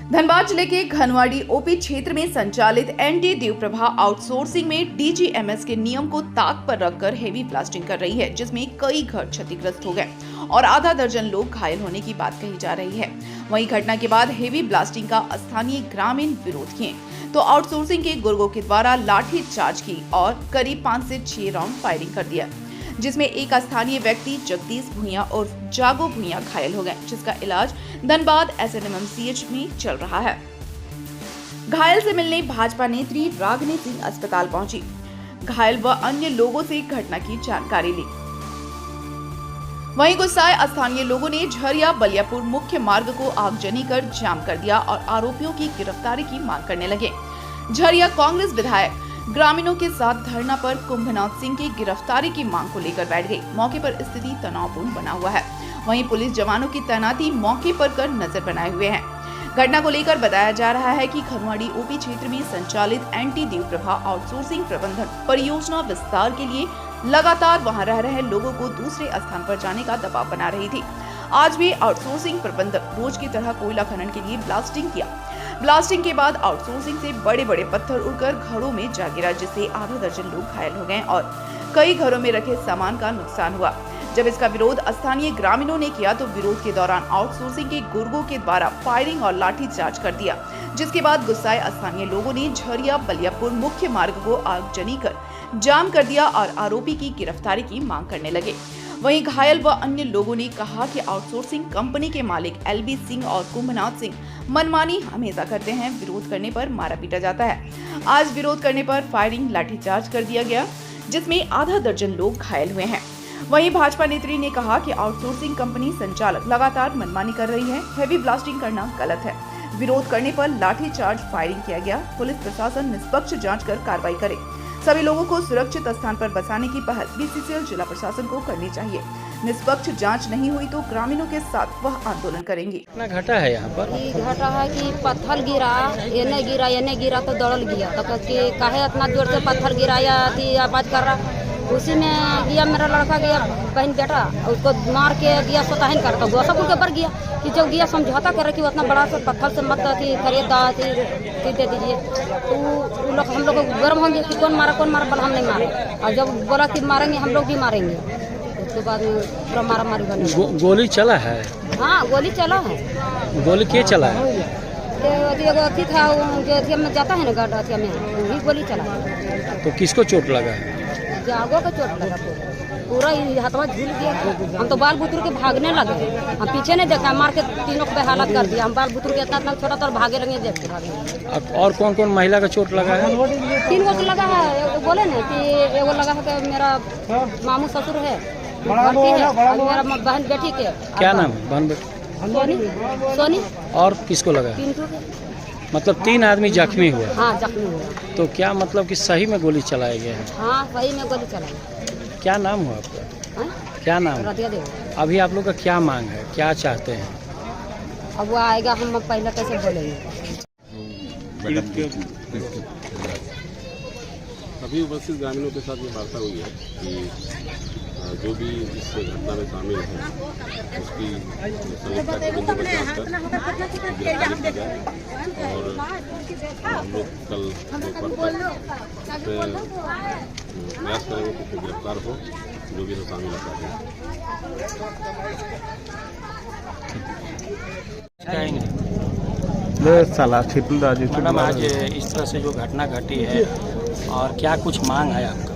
धनबाद जिले के घनवाड़ी ओपी क्षेत्र में संचालित एनडी देवप्रभा आउटसोर्सिंग में डीजीएमएस के नियम को ताक पर रखकर हेवी ब्लास्टिंग कर रही है, जिसमें कई घर क्षतिग्रस्त हो गए और आधा दर्जन लोग घायल होने की बात कही जा रही है। वहीं घटना के बाद हेवी ब्लास्टिंग का स्थानीय ग्रामीण विरोध किए तो आउटसोर्सिंग के गुर्गों के द्वारा लाठी चार्ज की और करीब 5 से 6 राउंड फायरिंग कर दिया, जिसमें एक स्थानीय व्यक्ति जगदीश भुइया और जागो भुइया घायल हो गए, जिसका इलाज धनबाद एसएनएमसीएच में चल रहा है। घायल से मिलने भाजपा नेत्री रागिनी सिंह अस्पताल पहुंची। घायल व अन्य लोगों से घटना की जानकारी ली। वहीं गुस्साए स्थानीय लोगों ने झरिया बलियापुर मुख्य मार्ग को आगजनी कर जाम कर दिया और आरोपियों की गिरफ्तारी की मांग करने लगे। झरिया कांग्रेस विधायक ग्रामीणों के साथ धरना पर कुंभनाथ सिंह की गिरफ्तारी की मांग को लेकर बैठ गई। मौके पर स्थिति तनावपूर्ण बना हुआ है। वहीं पुलिस जवानों की तैनाती मौके पर कर नजर बनाए हुए हैं। घटना को लेकर बताया जा रहा है कि घनवाड़ी ओपी क्षेत्र में संचालित एनडी देवप्रभा आउटसोर्सिंग प्रबंधन परियोजना विस्तार के लिए लगातार वहां रह रहे लोगों को दूसरे स्थान पर जाने का दबाव बना रही थी। आज भी आउटसोर्सिंग प्रबंधक रोज की तरह कोयला खनन के लिए ब्लास्टिंग किया। ब्लास्टिंग के बाद आउटसोर्सिंग से बड़े बड़े पत्थर उड़कर घरों में जा गिरा, जिससे आधा दर्जन लोग घायल हो गए और कई घरों में रखे सामान का नुकसान हुआ। जब इसका विरोध स्थानीय ग्रामीणों ने किया तो विरोध के दौरान आउटसोर्सिंग के गुर्गों के द्वारा फायरिंग और लाठी चार्ज कर दिया, जिसके बाद गुस्साए स्थानीय लोगों ने झरिया बलियापुर मुख्य मार्ग को आगजनी कर जाम कर दिया और आरोपी की गिरफ्तारी की मांग करने लगे। वहीं घायल व अन्य लोगों ने कहा कि आउटसोर्सिंग कंपनी के मालिक एलबी सिंह और कुंभनाथ सिंह मनमानी हमेशा करते हैं। विरोध करने पर मारा पीटा जाता है। आज विरोध करने पर फायरिंग लाठीचार्ज कर दिया गया, जिसमें आधा दर्जन लोग घायल हुए हैं। वहीं भाजपा नेत्री ने कहा कि आउटसोर्सिंग कंपनी संचालक लगातार मनमानी कर रही है। हेवी ब्लास्टिंग करना गलत है। विरोध करने पर लाठीचार्ज फायरिंग किया गया। पुलिस प्रशासन निष्पक्ष जांच कर कार्रवाई करे। सभी लोगों को सुरक्षित स्थान पर बसाने की पहल बीसीसीएल जिला प्रशासन को करनी चाहिए। निष्पक्ष जांच नहीं हुई तो ग्रामीणों के साथ वह आंदोलन करेंगे। कितना घटा है यहाँ पर? घटा है कि पत्थर गिरा, ये गिरा तो दौड़ल गया, तो काहे इतना जोर से पत्थर गिरा या आवाज कर रहा। उसी में गया मेरा लड़का, गया बहन बेटा, उसको मार के गया सोताहीन करता हुआ सब उनके बर गया कि जब गया समझौता करे कि उतना बड़ा सा पत्थर से मत दे दीजिए, तो लोग हम लोग गर्म होंगे कि कौन मारा पर हम नहीं मारे। और जब बोला कि मारेंगे हम लोग भी मारेंगे, उसके बाद पूरा मारा मारी बनी। गोली चला है? हाँ, गोली चला है। गोली के चला है? अथी था जो में जाता है ना गाड़, अथिया में वही गोली चला है। तो किसको चोट लगा है? जागो का चोट लगा, पूरा हाथवा झूल गया। हम तो बाल बुतरू के भागने लगे, हम पीछे नहीं देखा, मार के तीनों को हालत कर दिया। हम बाल बुतरू के इतना छोटा तो भागे लगे देख के भागे। और कौन कौन महिला का चोट लगा है? 3 गो लगा है। बोले ना कि एगो लगा है कि मेरा मामू ससुर है, मेरा बहन बेटी के। क्या नाम है बहन बेटी? सोनी। और किसको लगा? पिंटू के। मतलब 3 आदमी जख्मी हुए? हाँ, जख्मी हुए। तो क्या मतलब कि सही में गोली चलाया गया है? हाँ, सही में गोली चलाई। क्या नाम हुआ आपका? क्या नाम? रतिया देवी। अभी आप लोग का क्या मांग है, क्या चाहते हैं? अब वो आएगा, हम पहले कैसे बोलेंगे। अभी उपस्थित ग्रामीणों के साथ ये वार्ता हुई है कि जो भी इस घटना में शामिल है उसकी संलिप्तता के बिंदु पर जांच कर गिरफ्तारी की जाए और हम लोग कल प्रयास करेंगे कि कोई गिरफ्तार हो जो भी शामिल है। मैडम, आज इस तरह से जो घटना घटी है और क्या कुछ मांग है आपका?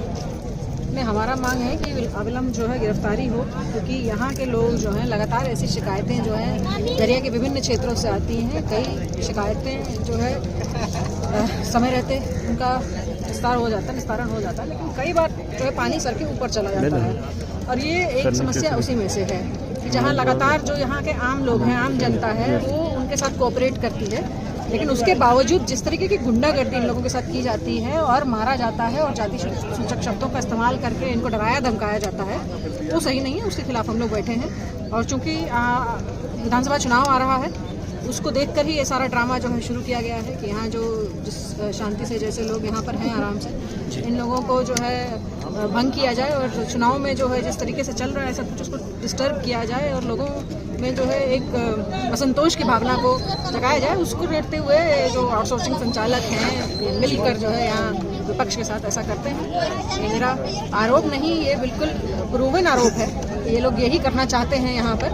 में हमारा मांग है कि अविलंब जो है गिरफ्तारी हो, क्योंकि यहाँ के लोग जो हैं लगातार ऐसी शिकायतें जो हैं झरिया के विभिन्न क्षेत्रों से आती हैं। कई शिकायतें जो है समय रहते उनका निस्तारण हो जाता है, लेकिन कई बार जो है पानी सर के ऊपर चला जाता है। और ये एक समस्या उसी में से है कि जहाँ लगातार जो यहाँ के आम लोग हैं, आम जनता है, वो उनके साथ कोऑपरेट करती है, लेकिन उसके बावजूद जिस तरीके की गुंडागर्दी इन लोगों के साथ की जाती है और मारा जाता है और जाति सूचक शब्दों का इस्तेमाल करके इनको डराया धमकाया जाता है, वो सही नहीं है। उसके खिलाफ हम लोग बैठे हैं और चूंकि विधानसभा चुनाव आ रहा है, उसको देखकर ही ये सारा ड्रामा जो है शुरू किया गया है कि यहाँ जो जिस शांति से जैसे लोग यहाँ पर हैं आराम से, इन लोगों को जो है भंग किया जाए और चुनाव में जो है जिस तरीके से चल रहा है सब कुछ उसको डिस्टर्ब किया जाए और लोगों में जो है एक असंतोष की भावना को जगाया जाए, उसको देखते हुए जो आउटसोर्सिंग संचालक हैं मिलकर जो है यहाँ विपक्ष के साथ ऐसा करते हैं। ये मेरा आरोप नहीं, ये बिल्कुल प्रूवन आरोप है। ये लोग यही करना चाहते हैं यहाँ पर।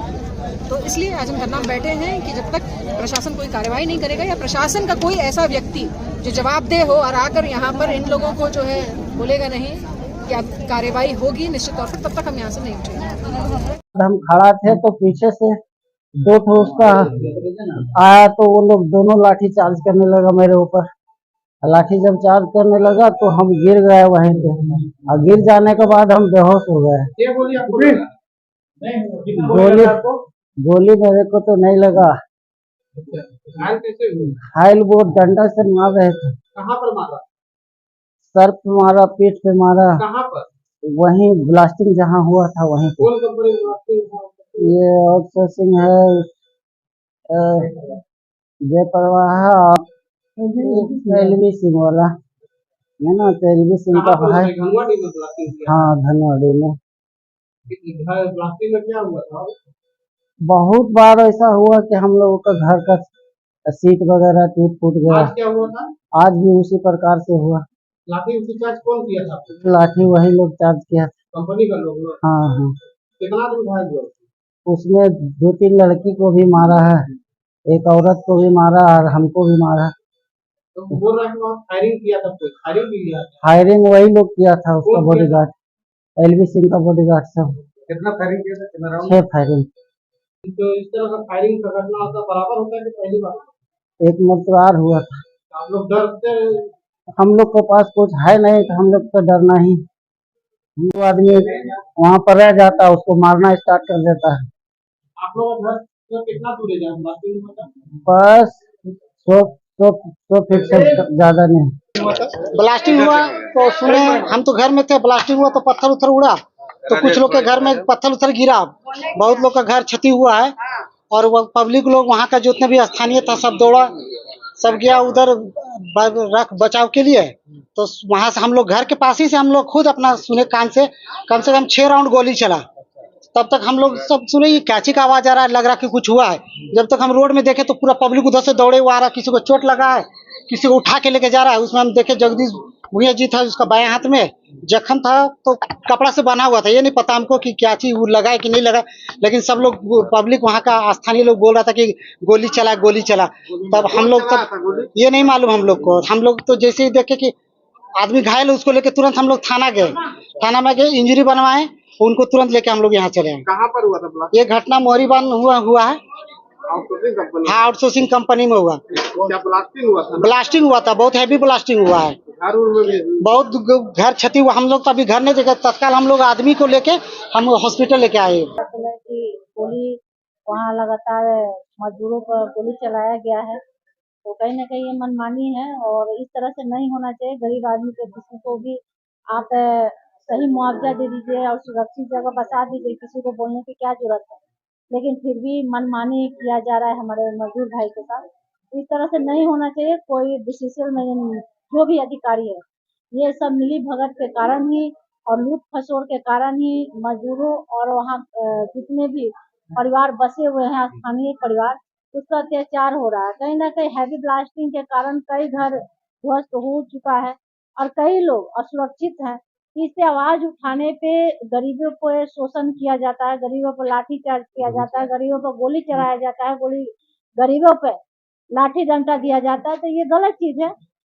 तो इसलिए आज हम धरना में बैठे हैं कि जब तक प्रशासन कोई कार्रवाई नहीं करेगा या प्रशासन का कोई ऐसा व्यक्ति जो जवाबदेह हो और आकर यहाँ पर इन लोगों को जो है बोलेगा नहीं कि अब कार्रवाई होगी निश्चित तौर पर, तब तक हम यहाँ से नहीं उठेंगे। हम खड़ा थे तो पीछे से दो ठो उसका आया तो वो लोग दोनों लाठी चार्ज करने लगा मेरे ऊपर। लाठी जब चार्ज करने लगा तो हम गिर गए वहीं पे, और गिर जाने के बाद हम बेहोश हो गए। गोली मेरे को तो नहीं लगा। घायल वो डंडा से मार रहे थे। कहाँ पर मारा? सर पे मारा, पीठ पे मारा। कहाँ पर? वहीं ब्लास्टिंग जहाँ हुआ था वहीं पे। कौन कंपनी में ब्लास्टिंग? ये आउटसोर्सिंग है, जयप्रवाह और एलवी सिंह वाला है ना, तो एलवी सिंह का है। धनवाड़ी में ब्लास्टिंग किया? हाँ, धनवाड़ी में। ब्लास्टिंग में क्या हुआ था? बहुत बार ऐसा हुआ कि हम लोगों का घर का सीट वगैरह टूट फूट गया। आज क्या हुआ था? आज भी उसी प्रकार से हुआ। लाठी उसी चार्ज कौन किया था? लाठी वही लोग चार्ज किया। कंपनी का लोग? हाँ हाँ। कितना आदमी घायल हुआ? उसमें 2-3 लड़की को भी मारा है, एक औरत को भी मारा और हमको भी मारा। तो बोल रहा है कि वहाँ फायरिंग किया था, कोई फायरिंग भी किया? फायरिंग वही लोग किया था, उसका बॉडीगार्ड, एलवी सिंह का बॉडीगार्ड सब। कितना फायरिंग किया था? कितना राउंड? 6 फायरिंग। तो इस तरह का फायरिंग का घटना होता बराबर होता है कि पहली बार? एक मरतबार हुआ था। आप लोग डरते? हम लोग के पास कुछ है नहीं तो हम लोग तो डरना ही। जो आदमी वहाँ पर रह जाता है उसको मारना स्टार्ट कर देता है। आप लोग घर से कितना दूर है जहाँ ब्लास्टिंग हुआ था? बस 100 फीट से ज्यादा नहीं। ब्लास्टिंग हुआ तो सुने, हम तो घर में थे, ब्लास्टिंग हुआ तो पत्थर उथर उड़ा, तो कुछ लोग के घर में पत्थर उथर गिरा, बहुत लोग का घर क्षति हुआ है। और वो पब्लिक लोग वहाँ का जितने भी स्थानीय था सब दौड़ा, सब गया उधर रख बचाव के लिए। तो वहाँ से हम लोग घर के पास ही से हम लोग खुद अपना सुने कान से कम 6 राउंड गोली चला। तब तक हम लोग सब सुने ये कैची का आवाज आ रहा है, लग रहा कि कुछ हुआ है। जब तक हम रोड में देखे तो पूरा पब्लिक उधर से दौड़े हुआ आ रहा, किसी को चोट लगा है, किसी को उठा के लेके जा रहा है। उसमें हम देखे जगदीश भुइया जी था, उसका बाएं हाथ में जख्म था, तो कपड़ा से बना हुआ था। ये नहीं पता हमको कि क्या चीज लगा है कि नहीं लगा, लेकिन सब लोग पब्लिक वहाँ का स्थानीय लोग बोल रहा था कि गोली चला गोली चला। तब हम लोग तब ये नहीं मालूम हम लोग को। हम लोग तो जैसे ही देखे कि आदमी घायल है उसको लेके तुरंत हम लोग थाना गए, थाना में गए, इंजरी बनवाए, उनको तुरंत लेके हम लोग यहाँ चले आए। कहाँ पर हुआ था? ये घटना मोरीबान हुआ है। हाँ, आउटसोर्सिंग कंपनी में हुआ। क्या ब्लास्टिंग हुआ था? ब्लास्टिंग हुआ था, बहुत हैवी ब्लास्टिंग हुआ है। बहुत घर क्षति हुआ। हम लोग तो अभी घर नहीं देखे, तत्काल हम लोग आदमी को लेके हम हॉस्पिटल लेके आए। गोली वहाँ लगातार मजदूरों पर गोली चलाया गया है, तो कहीं ना कहीं ये मनमानी है और इस तरह से नहीं होना चाहिए। गरीब आदमी के किसी को भी आप सही मुआवजा दे दीजिए और सुरक्षित जगह बसा दीजिए, किसी को बोलने की क्या जरूरत है। लेकिन फिर भी मनमानी किया जा रहा है हमारे मजदूर भाई के साथ। इस तरह से नहीं होना चाहिए। कोई डिसीजन में जो भी अधिकारी है, ये सब मिली भगत के कारण ही और लूट खसोड़ के कारण ही मजदूरों और वहाँ जितने भी परिवार बसे हुए हैं, स्थानीय परिवार, उस पर अत्याचार हो रहा है। कहीं ना कहीं हैवी ब्लास्टिंग के कारण कई घर ध्वस्त हो चुका है और कई लोग असुरक्षित हैं। इससे आवाज उठाने पे गरीबों को शोषण किया जाता है, गरीबों पर लाठी चार्ज किया जाता है, गरीबों पर गोली चलाया जाता है, गरीबों पे लाठी डंडा दिया जाता है, तो ये गलत चीज है।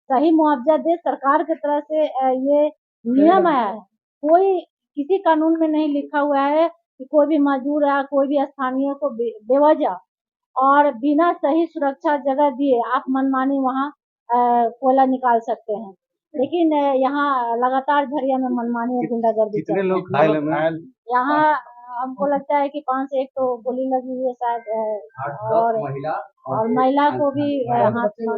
सही मुआवजा दे, सरकार की तरफ से ये नियम आया है। कोई किसी कानून में नहीं लिखा हुआ है कि कोई भी मजदूर या कोई भी स्थानीय को बेवजह और बिना सही सुरक्षा जगह दिए आप मनमानी वहाँ कोयला निकाल सकते हैं। लेकिन यहाँ लगातार झरिया में मनमानी और गुंडागर्दी। कितने लोग घायल हैं? यहाँ हमको लगता है कि 5 से 1 तो गोली लगी हुई है शायद, और महिला को भी हाथ में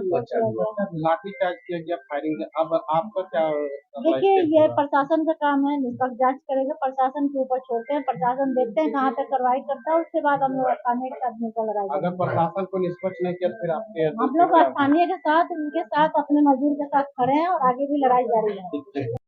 लाठी चार्ज किया गया, फायरिंग। अब आपका क्या? देखिए, ये प्रशासन का काम है, निष्पक्ष जांच करेगा, प्रशासन के ऊपर छोड़ते हैं। प्रशासन देखते हैं कहाँ तक कार्रवाई करता है, उसके बाद हम लोग स्थानीय के साथ मिलकर लड़ाई। अगर प्रशासन को निष्पक्ष नहीं किया फिर आपके? हम लोग स्थानीय के साथ, उनके साथ, अपने मजदूर के साथ खड़े हैं और आगे भी लड़ाई जारी है।